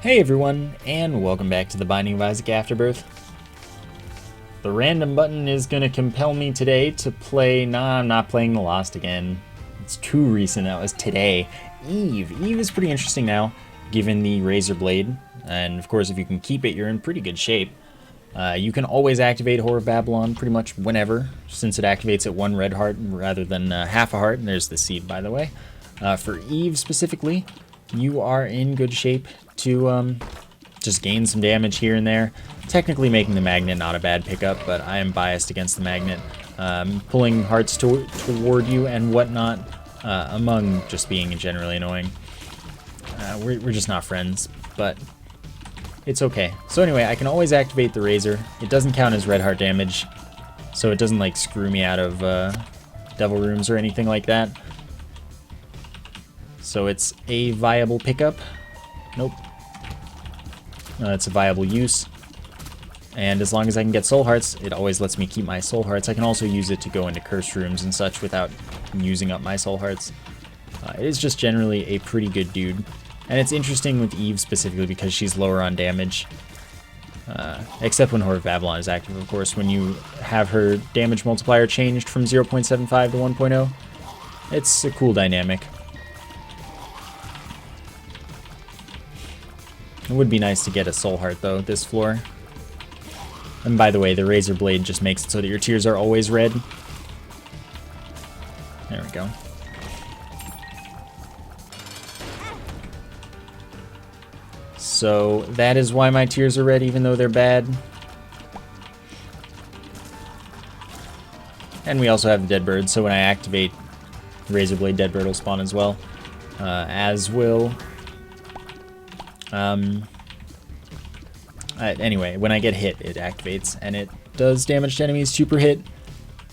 Hey everyone, and welcome back to the Binding of Isaac Afterbirth. The random button is going to compel me today to play... Nah, I'm not playing The Lost again. It's too recent, that was today. Eve. Eve is pretty interesting now, given the Razor Blade. And of course, if you can keep it, you're in pretty good shape. You can always activate Whore of Babylon pretty much whenever, since it activates at one red heart rather than half a heart. And there's the seed, by the way. For Eve specifically, you are in good shape to just gain some damage here and there. Technically making the magnet not a bad pickup, but I am biased against the magnet. Pulling hearts toward you and whatnot, among just being generally annoying. We're just not friends, but it's okay. So anyway, I can always activate the Razor. It doesn't count as red heart damage, so it doesn't like screw me out of devil rooms or anything like that. So it's a viable pickup. Nope. It's a viable use. And as long as I can get soul hearts, it always lets me keep my soul hearts. I can also use it to go into cursed rooms and such without using up my soul hearts. It is just generally a pretty good dude. And it's interesting with Eve specifically because she's lower on damage. Except when Whore of Babylon is active, of course. When you have her damage multiplier changed from 0.75 to 1.0, it's a cool dynamic. It would be nice to get a soul heart though, this floor. And by the way, the Razor Blade just makes it so that your tears are always red. There we go. So that is why my tears are red, even though they're bad. And we also have the Dead Bird, so when I activate Razor Blade, Dead Bird will spawn as well. As will... anyway, when I get hit, it activates, and it does damage to enemies. Super hit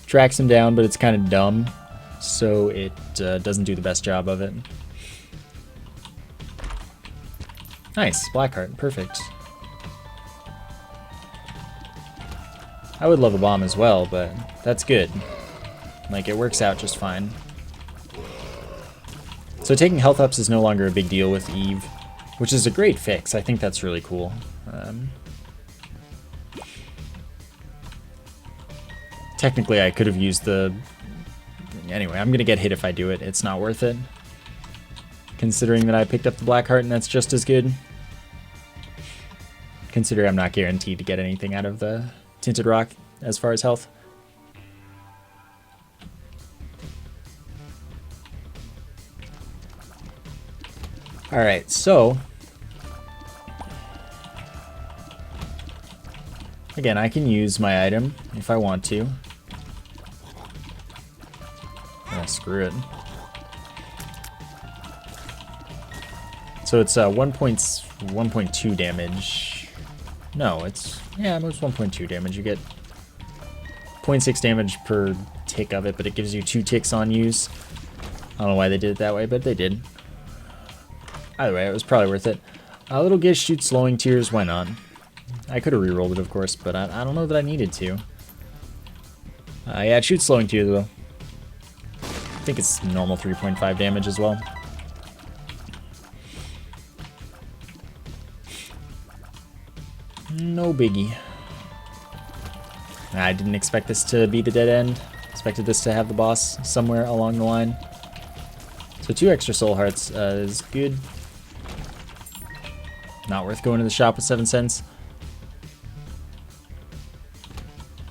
tracks them down, but it's kind of dumb, so it doesn't do the best job of it. Nice, Blackheart, perfect. I would love a bomb as well, but that's good. Like, it works out just fine. So taking health ups is no longer a big deal with Eve, which is a great fix. I think that's really cool. Technically, I could have used the... Anyway, I'm going to get hit if I do it. It's not worth it. Considering that I picked up the Black Heart and that's just as good. Considering I'm not guaranteed to get anything out of the Tinted Rock as far as health. Alright, so... Again, I can use my item if I want to. Screw it. So it's 1.2 damage. No, it's... Yeah, it's 1.2 damage. You get 0.6 damage per tick of it, but it gives you 2 ticks on use. I don't know why they did it that way, but they did. Either way, it was probably worth it. A little Gish shoots slowing tears, why not? I could have rerolled it, of course, but I don't know that I needed to. Yeah, it shoots slowing tears, though. I think it's normal 3.5 damage as well. No biggie. I didn't expect this to be the dead end. Expected this to have the boss somewhere along the line. So 2 extra soul hearts is good. Not worth going to the shop with 7 cents.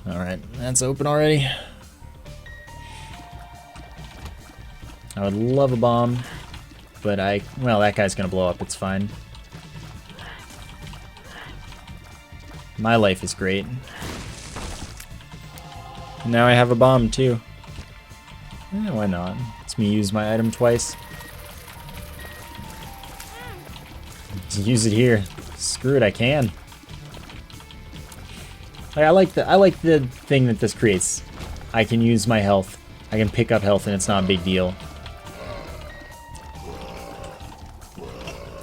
Alright, that's open already. I would love a bomb, but well, that guy's gonna blow up, it's fine. My life is great. Now I have a bomb too. Yeah, why not? It's me use my item twice. Use it here. Screw it, I can. I like the thing that this creates. I can use my health. I can pick up health and it's not a big deal.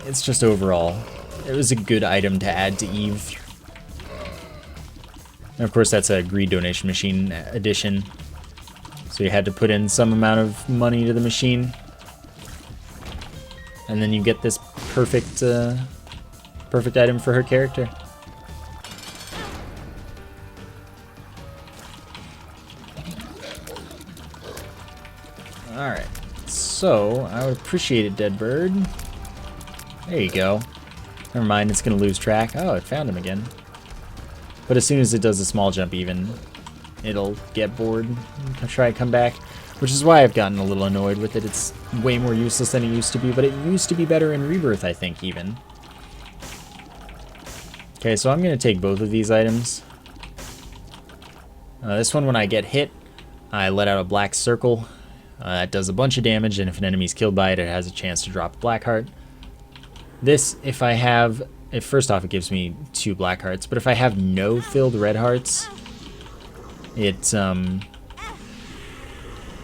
It's just overall, it was a good item to add to Eve. And of course that's a greed donation machine edition. So you had to put in some amount of money to the machine. And then you get this perfect Perfect item for her character. Alright, so I would appreciate it, dead bird. There you go. Never mind, it's going to lose track. Oh, it found him again. But as soon as it does a small jump even, it'll get bored and try to come back. Which is why I've gotten a little annoyed with it. It's way more useless than it used to be, but it used to be better in Rebirth, I think, even. Okay, so I'm going to take both of these items. This one, when I get hit, I let out a black circle. It does a bunch of damage, and if an enemy's killed by it, it has a chance to drop a black heart. This, if I have... First off, it gives me 2 black hearts, but if I have no filled red hearts, it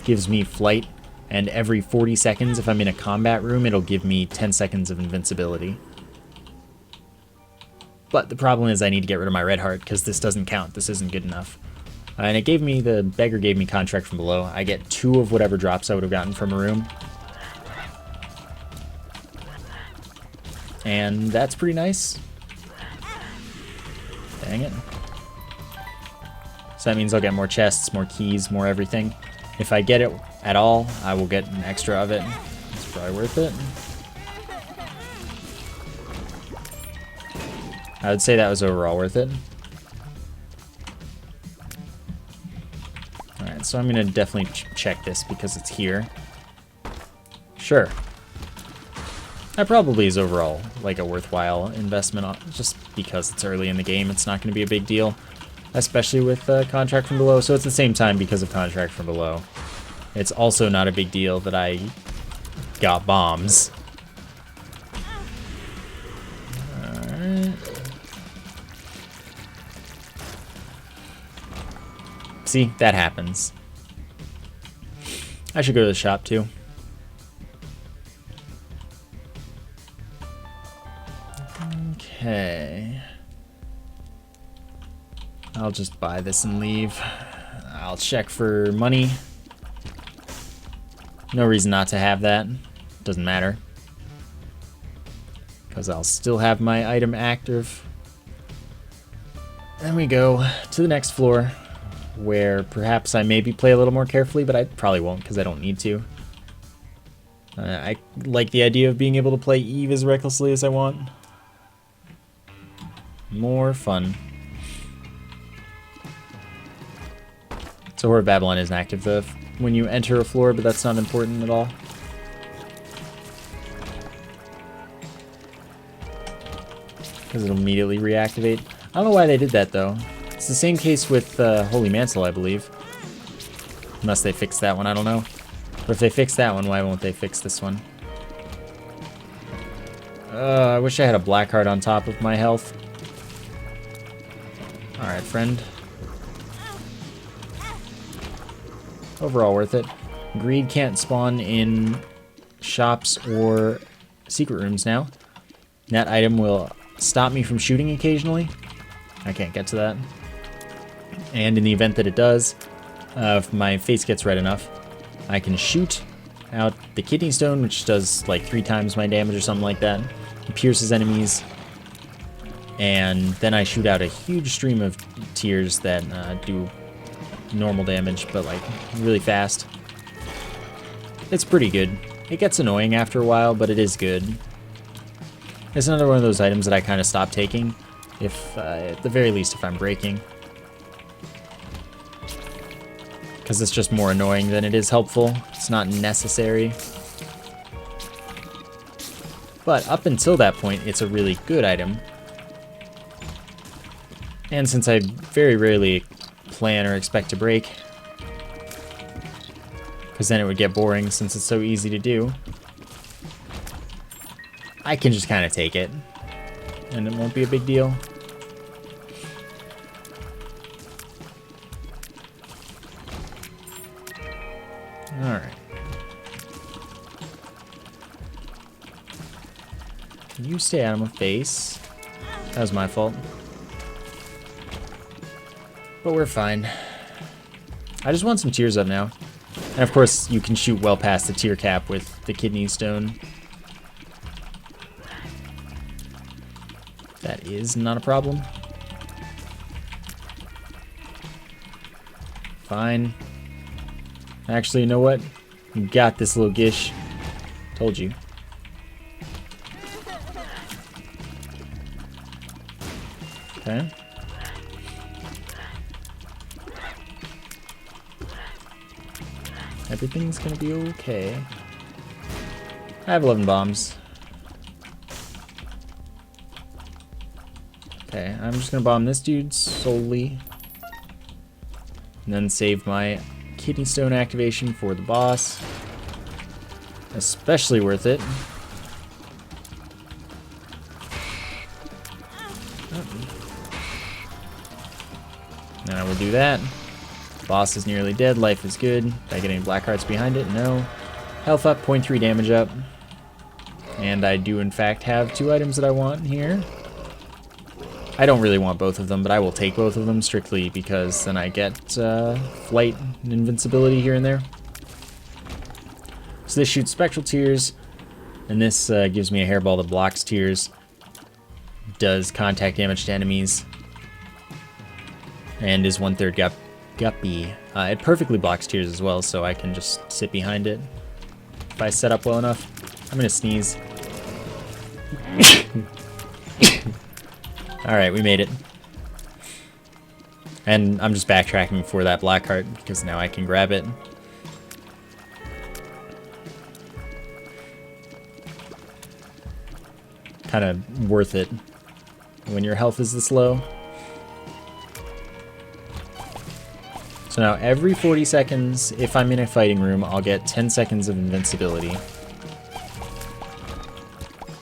gives me flight, and every 40 seconds, if I'm in a combat room, it'll give me 10 seconds of invincibility. But the problem is I need to get rid of my red heart, because this doesn't count. This isn't good enough. And it gave me, the beggar gave me contract from below. I get 2 of whatever drops I would have gotten from a room. And that's pretty nice. Dang it. So that means I'll get more chests, more keys, more everything. If I get it at all, I will get an extra of it. It's probably worth it. I would say that was overall worth it. Alright, so I'm going to definitely check this because it's here. Sure. That probably is overall like a worthwhile investment, just because it's early in the game. It's not going to be a big deal, especially with Contract from Below. So it's the same time because of Contract from Below. It's also not a big deal that I got bombs. Alright. See, that happens. I should go to the shop too. Okay. I'll just buy this and leave. I'll check for money. No reason not to have that. Doesn't matter. Because I'll still have my item active. Then we go to the next floor, where perhaps I maybe play a little more carefully, but I probably won't because I don't need to. I like the idea of being able to play Eve as recklessly as I want. More fun. So Whore of Babylon isn't active when you enter a floor, but that's not important at all. Because it'll immediately reactivate. I don't know why they did that though. It's the same case with Holy Mantle, I believe. Unless they fixed that one, I don't know. But if they fixed that one, why won't they fix this one? I wish I had a black heart on top of my health. Alright, friend. Overall worth it. Greed can't spawn in shops or secret rooms now. That item will stop me from shooting occasionally. I can't get to that. And in the event that it does, if my face gets red enough, I can shoot out the kidney stone, which does like 3 times my damage or something like that. It pierces enemies. And then I shoot out a huge stream of tears that do normal damage, but like really fast. It's pretty good. It gets annoying after a while, but it is good. It's another one of those items that I kind of stop taking, if at the very least if I'm breaking. Because it's just more annoying than it is helpful. It's not necessary. But up until that point, it's a really good item. And since I very rarely plan or expect to break, because then it would get boring since it's so easy to do, I can just kind of take it, and it won't be a big deal. Alright. You stay out of my face. That was my fault. But we're fine. I just want some tears up now. And of course, you can shoot well past the tier cap with the kidney stone. That is not a problem. Fine. Actually, you know what? You got this, little Gish. Told you. Okay. Everything's gonna be okay. I have 11 bombs. Okay, I'm just gonna bomb this dude solely. And then save my kidney stone activation for the boss. Especially worth it. Now I will do that. Boss is nearly dead. Life is good. Did I get any black hearts behind it? No. Health up, 0.3 damage up. And I do in fact have 2 items that I want here. I don't really want both of them, but I will take both of them strictly because then I get flight and invincibility here and there. So this shoots spectral tears, and this gives me a hairball that blocks tears. Does contact damage to enemies. And is 1/3 Guppy. It perfectly blocks tears as well, so I can just sit behind it if I set up well enough. I'm gonna sneeze. Alright, we made it. And I'm just backtracking for that black heart because now I can grab it. Kind of worth it when your health is this low. So now every 40 seconds, if I'm in a fighting room, I'll get 10 seconds of invincibility.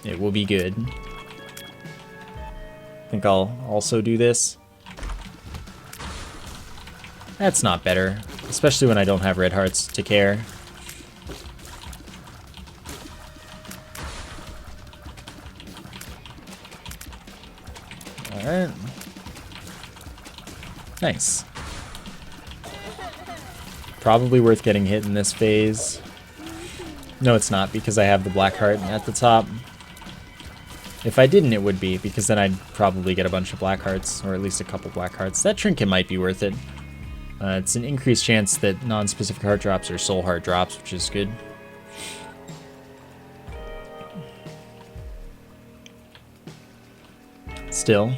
It will be good. I think I'll also do this. That's not better, especially when I don't have red hearts to care. Alright. Nice. Probably worth getting hit in this phase. No, it's not, because I have the black heart at the top. If I didn't, it would be, because then I'd probably get a bunch of black hearts, or at least a couple black hearts. That trinket might be worth it. It's an increased chance that non-specific heart drops are soul heart drops, which is good. Still,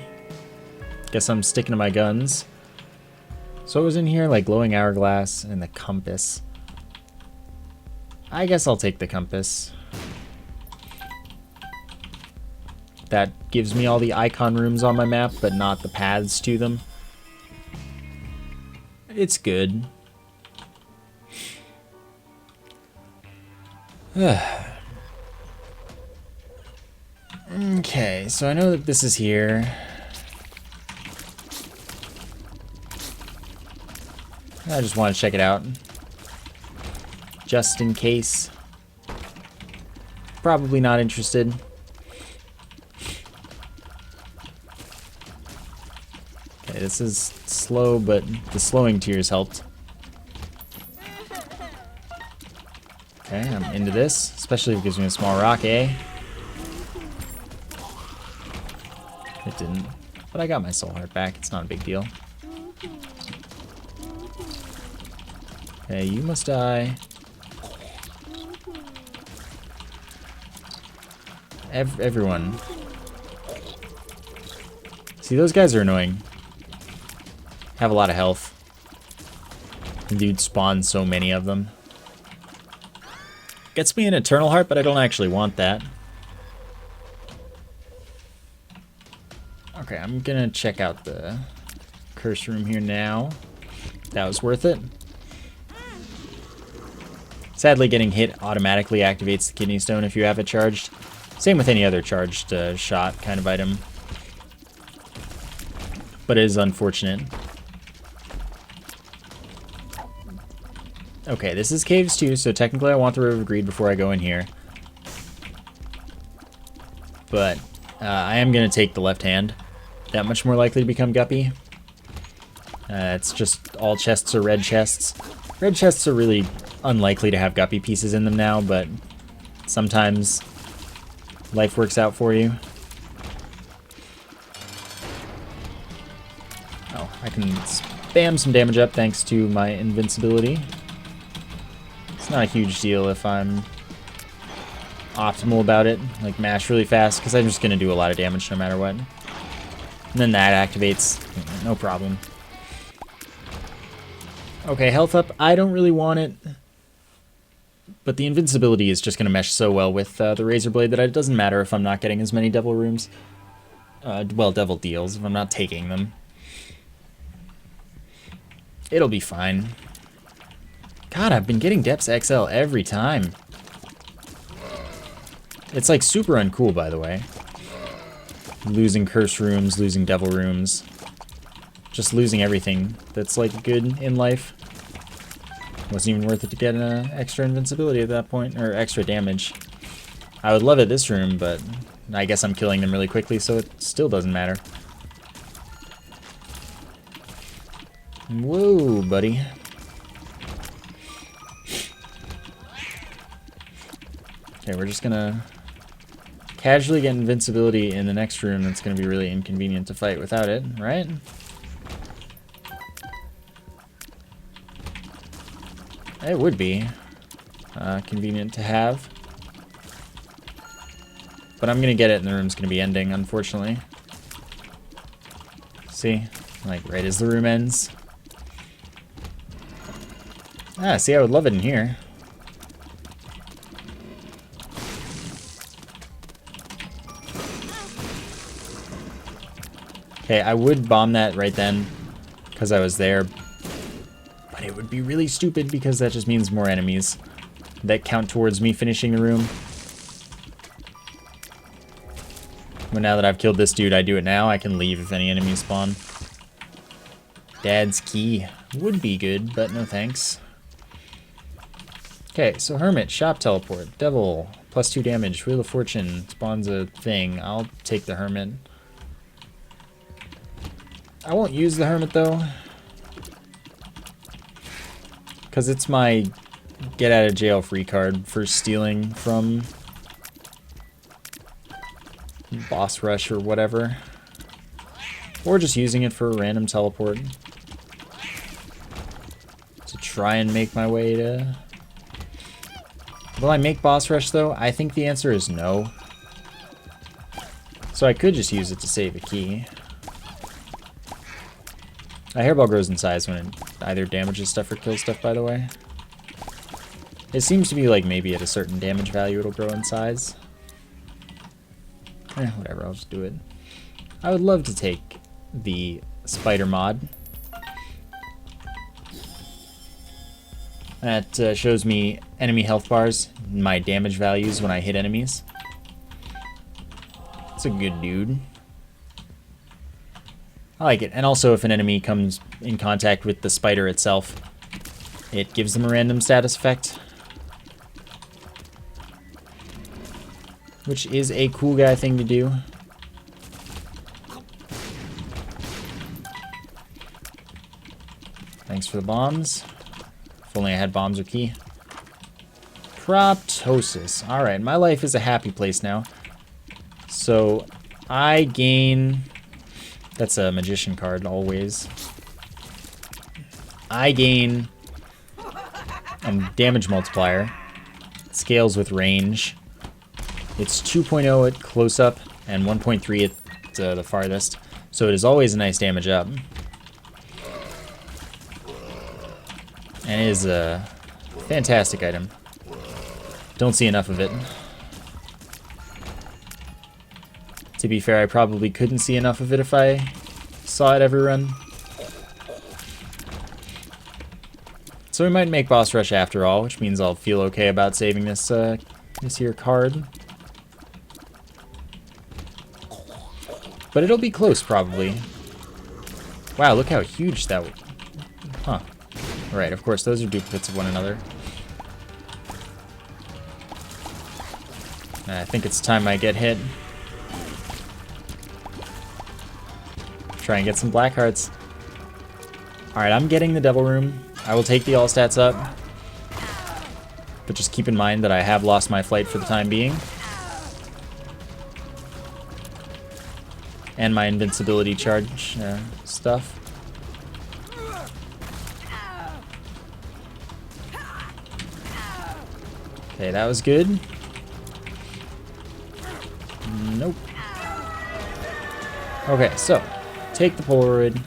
guess I'm sticking to my guns. So what was in here? Like glowing hourglass and the compass. I guess I'll take the compass. That gives me all the icon rooms on my map, but not the paths to them. It's good. Okay, so I know that this is here. I just want to check it out. Just in case. Probably not interested. Okay, this is slow, but the slowing tears helped. Okay, I'm into this, especially if it gives me a small rock, eh? It didn't, but I got my soul heart back. It's not a big deal. Okay, you must die. Everyone. See, those guys are annoying. Have a lot of health. And dude spawns so many of them. Gets me an eternal heart, but I don't actually want that. Okay, I'm gonna check out the curse room here now. That was worth it. Sadly, getting hit automatically activates the kidney stone if you have it charged. Same with any other charged shot kind of item. But it is unfortunate. Okay, this is caves too, so technically I want the River of Greed before I go in here. But I am going to take the left hand. That much more likely to become Guppy. It's just all chests are red chests. Red chests are really unlikely to have Guppy pieces in them now, but sometimes life works out for you. Oh, I can spam some damage up thanks to my invincibility. It's not a huge deal if I'm optimal about it, like mash really fast, because I'm just going to do a lot of damage no matter what. And then that activates, no problem. Okay, health up, I don't really want it, but the invincibility is just going to mesh so well with the Razor Blade that it doesn't matter if I'm not getting as many devil rooms. Well, devil deals, if I'm not taking them. It'll be fine. God, I've been getting Depths XL every time. It's like super uncool, by the way. Losing curse rooms, losing devil rooms. Just losing everything that's like good in life. Wasn't even worth it to get extra invincibility at that point, or extra damage. I would love it this room, but I guess I'm killing them really quickly, so it still doesn't matter. Whoa, buddy. Okay, we're just gonna casually get invincibility in the next room. That's gonna be really inconvenient to fight without it, right? It would be convenient to have. But I'm gonna get it and the room's gonna be ending, unfortunately. See? Like, right as the room ends. Ah, see, I would love it in here. Okay, I would bomb that right then, because I was there. But it would be really stupid, because that just means more enemies that count towards me finishing the room. But now that I've killed this dude, I do it now. I can leave if any enemies spawn. Dad's key would be good, but no thanks. Okay, so Hermit, Shop Teleport, Devil, +2 damage, Wheel of Fortune, spawns a thing. I'll take the Hermit. I won't use the Hermit, though, because it's my get out of jail free card for stealing from Boss Rush or whatever. Or just using it for a random teleport. To try and make my way to... Will I make Boss Rush, though? I think the answer is no. So I could just use it to save a key. A hairball grows in size when it either damages stuff or kills stuff, by the way. It seems to be like maybe at a certain damage value it'll grow in size. Whatever, I'll just do it. I would love to take the spider mod. That shows me enemy health bars, my damage values when I hit enemies. It's a good dude. I like it. And also if an enemy comes in contact with the spider itself, it gives them a random status effect. Which is a cool guy thing to do. Thanks for the bombs. If only I had bombs or key. Proptosis. Alright, my life is a happy place now. So, I gain... That's a magician card, always. I gain a damage multiplier. It scales with range. It's 2.0 at close-up and 1.3 at the farthest. So it is always a nice damage up. And it is a fantastic item. Don't see enough of it. To be fair, I probably couldn't see enough of it if I saw it every run. So we might make Boss Rush after all, which means I'll feel okay about saving this this here card. But it'll be close, probably. Wow, look how huge that would... Huh. Right, of course, those are duplicates of one another. I think it's time I get hit. Try and get some black hearts. Alright, I'm getting the Devil Room. I will take the all stats up. But just keep in mind that I have lost my flight for the time being. And my invincibility charge stuff. Okay, that was good. Nope. Okay, so take the Polaroid.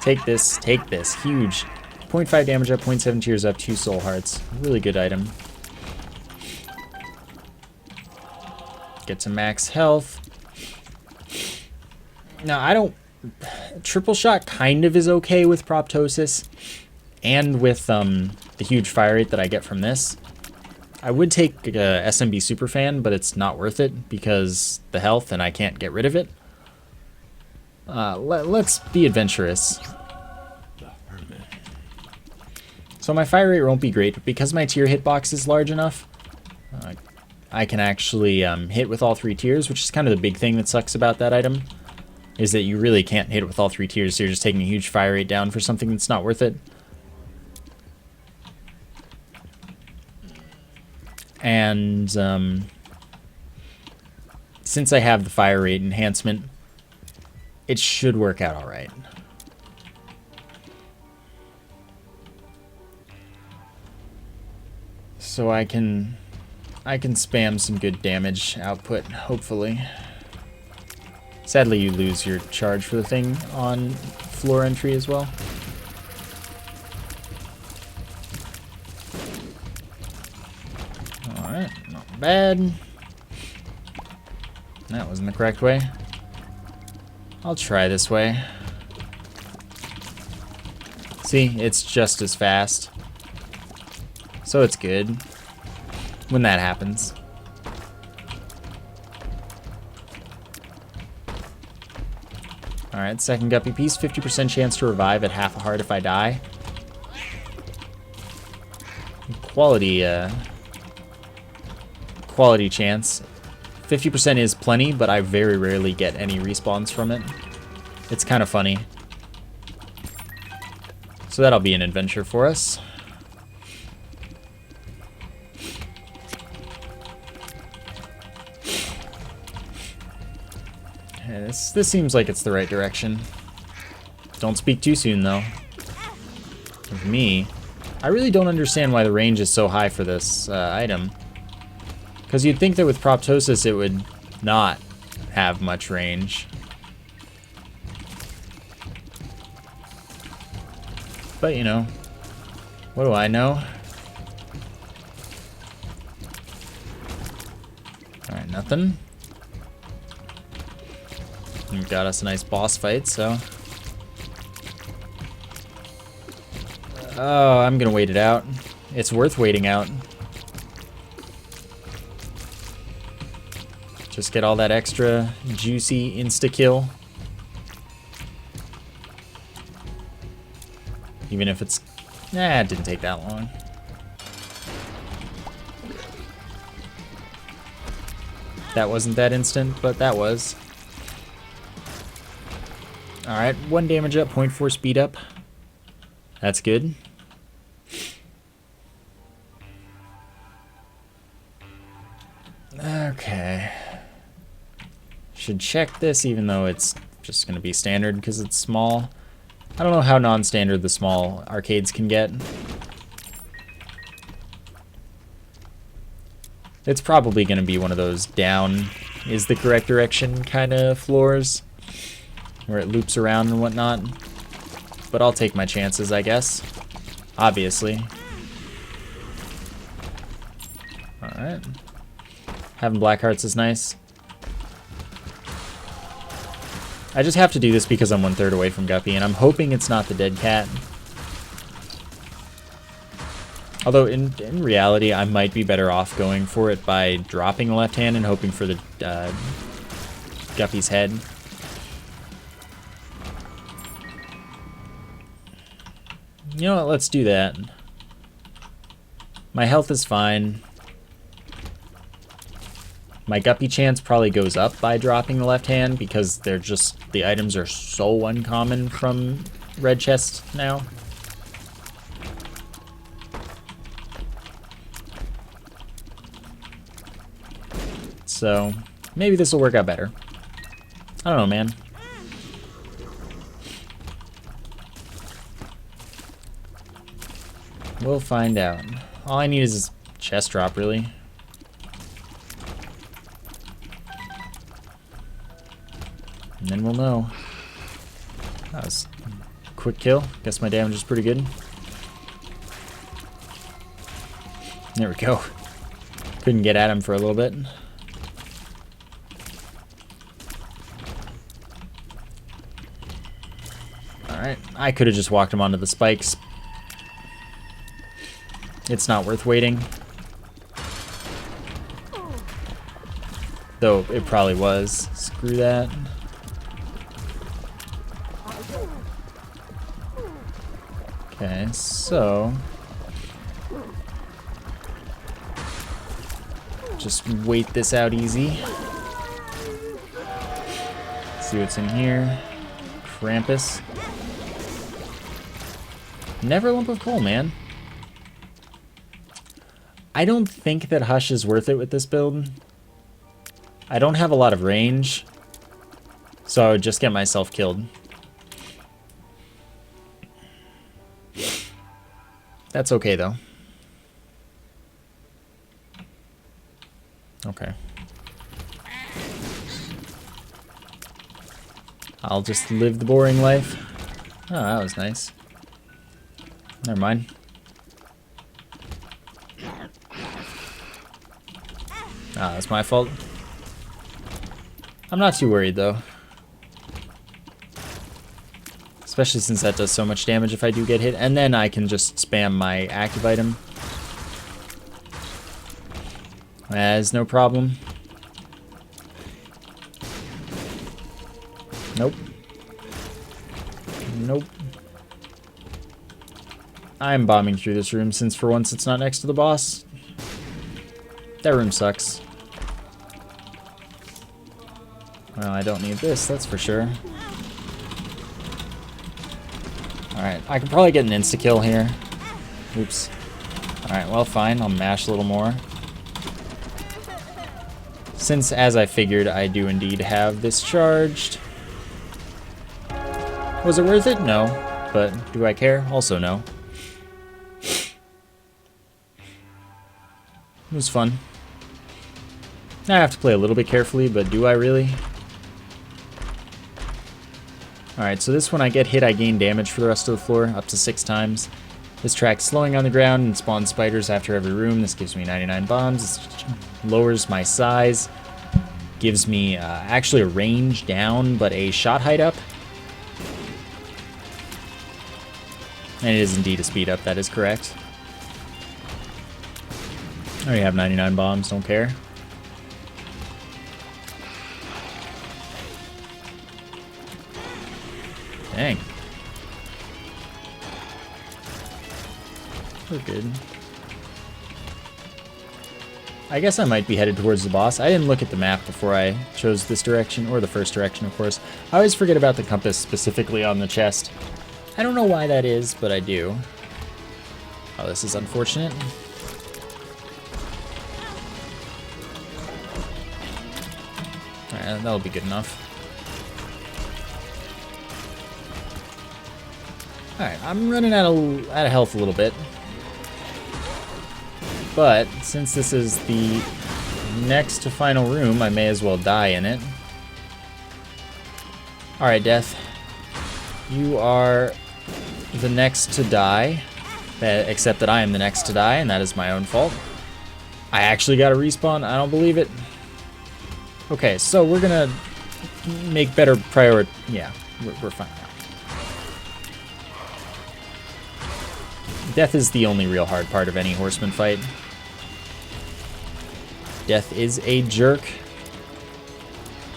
Take this. Take this. Huge. 0.5 damage up, 0.7 tears up, 2 soul hearts. Really good item. Get to max health. Now, I don't... Triple shot kind of is okay with proptosis. And with the huge fire rate that I get from this. I would take SMB Superfan, but it's not worth it because the health and I can't get rid of it. Let's be adventurous. So my fire rate won't be great, but because my tier hitbox is large enough, I can actually hit with all 3 tiers, which is kind of the big thing that sucks about that item, is that you really can't hit with all 3 tiers, so you're just taking a huge fire rate down for something that's not worth it. And since I have the fire rate enhancement, it should work out all right. So I can spam some good damage output, hopefully. Sadly, you lose your charge for the thing on floor entry as well. Alright, not bad. That wasn't the correct way. I'll try this way. See, it's just as fast. So it's good when that happens. Alright, second Guppy piece. 50% chance to revive at half a heart if I die. Quality chance. 50% is plenty, but I very rarely get any respawns from it. It's kind of funny. So that'll be an adventure for us. Okay, this seems like it's the right direction. Don't speak too soon, though. With me, I really don't understand why the range is so high for this item. Because you'd think that with proptosis it would not have much range. But, you know, what do I know? Alright, nothing. We've got us a nice boss fight, so... Oh, I'm gonna wait it out. It's worth waiting out. Just get all that extra juicy insta-kill. Even if it's... Nah, it didn't take that long. That wasn't that instant, but that was. Alright, 1 damage up, 0.4 speed up. That's good. Okay. Should check this even though it's just going to be standard because it's small. I don't know how non-standard the small arcades can get. It's probably going to be one of those down is the correct direction kind of floors where it loops around and whatnot. But I'll take my chances, I guess. Obviously. Alright. Having black hearts is nice. I just have to do this because I'm 1/3 away from Guppy, and I'm hoping it's not the dead cat. Although, in reality, I might be better off going for it by dropping the left hand and hoping for the Guppy's head. You know what, let's do that. My health is fine. My Guppy chance probably goes up by dropping the left hand because they're just, the items are so uncommon from red chest now. So, maybe this will work out better. I don't know, man. We'll find out. All I need is chest drop, really. And then we'll know. That was a quick kill. Guess my damage is pretty good. There we go. Couldn't get at him for a little bit. Alright, I could have just walked him onto the spikes. It's not worth waiting. Though it probably was. Screw that. Okay, so just wait this out easy. See what's in here. Krampus. Never lump of coal, man. I don't think that Hush is worth it with this build. I don't have a lot of range, so I would just get myself killed. That's okay, though. Okay. I'll just live the boring life. Oh, that was nice. Never mind. Ah, that's my fault. I'm not too worried, though. Especially since that does so much damage if I do get hit. And then I can just spam my active item. As no problem. Nope. Nope. I'm bombing through this room since for once it's not next to the boss. That room sucks. Well, I don't need this, that's for sure. Alright, I can probably get an insta-kill here. Oops. Alright, well, fine. I'll mash a little more. Since, as I figured, I do indeed have this charged. Was it worth it? No. But do I care? Also no. It was fun. I have to play a little bit carefully, but do I really? Alright, so this one I get hit, I gain damage for the rest of the floor, up to 6 times. This track's slowing on the ground and spawns spiders after every room. This gives me 99 bombs. This lowers my size. Gives me actually a range down, but a shot height up. And it is indeed a speed up, that is correct. I already have 99 bombs, don't care. Dang. We're good. I guess I might be headed towards the boss. I didn't look at the map before I chose this direction, or the first direction, of course. I always forget about the compass specifically on the chest. I don't know why that is, but I do. Oh, this is unfortunate. Alright, that'll be good enough. Alright, I'm running out of health a little bit. But, since this is the next to final room, I may as well die in it. Alright, Death. You are the next to die. Except that I am the next to die, and that is my own fault. I actually got a respawn. I don't believe it. Okay, so we're gonna make better priority. Yeah, we're fine now. Death is the only real hard part of any horseman fight. Death is a jerk.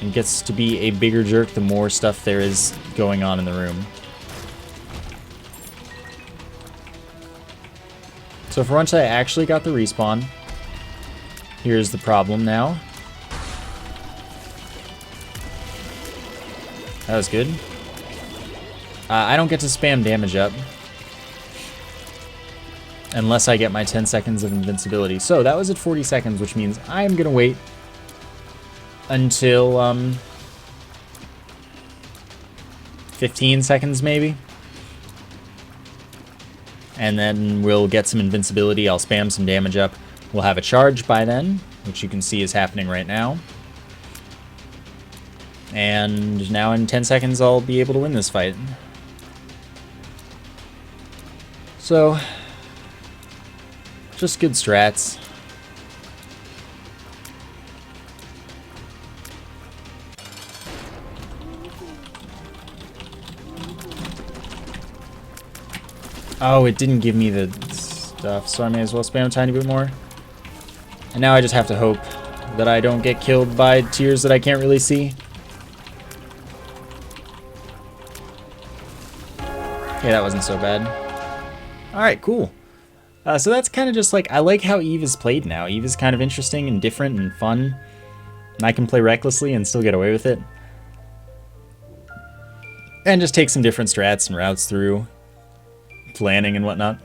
And gets to be a bigger jerk the more stuff there is going on in the room. So for once I actually got the respawn. Here's the problem now. That was good. I don't get to spam damage up. Unless I get my 10 seconds of invincibility. So that was at 40 seconds, which means I'm going to wait until 15 seconds maybe. And then we'll get some invincibility. I'll spam some damage up. We'll have a charge by then, which you can see is happening right now. And now in 10 seconds I'll be able to win this fight. So, just good strats. Oh, it didn't give me the stuff, so I may as well spam a tiny bit more. And now I just have to hope that I don't get killed by tiers that I can't really see. Okay, that wasn't so bad. Alright, cool. So that's kind of just like, I like how Eve is played now. Eve is kind of interesting and different and fun. And I can play recklessly and still get away with it. And just take some different strats and routes through planning and whatnot.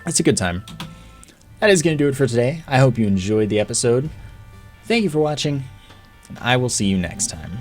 It's a good time. That is going to do it for today. I hope you enjoyed the episode. Thank you for watching, and I will see you next time.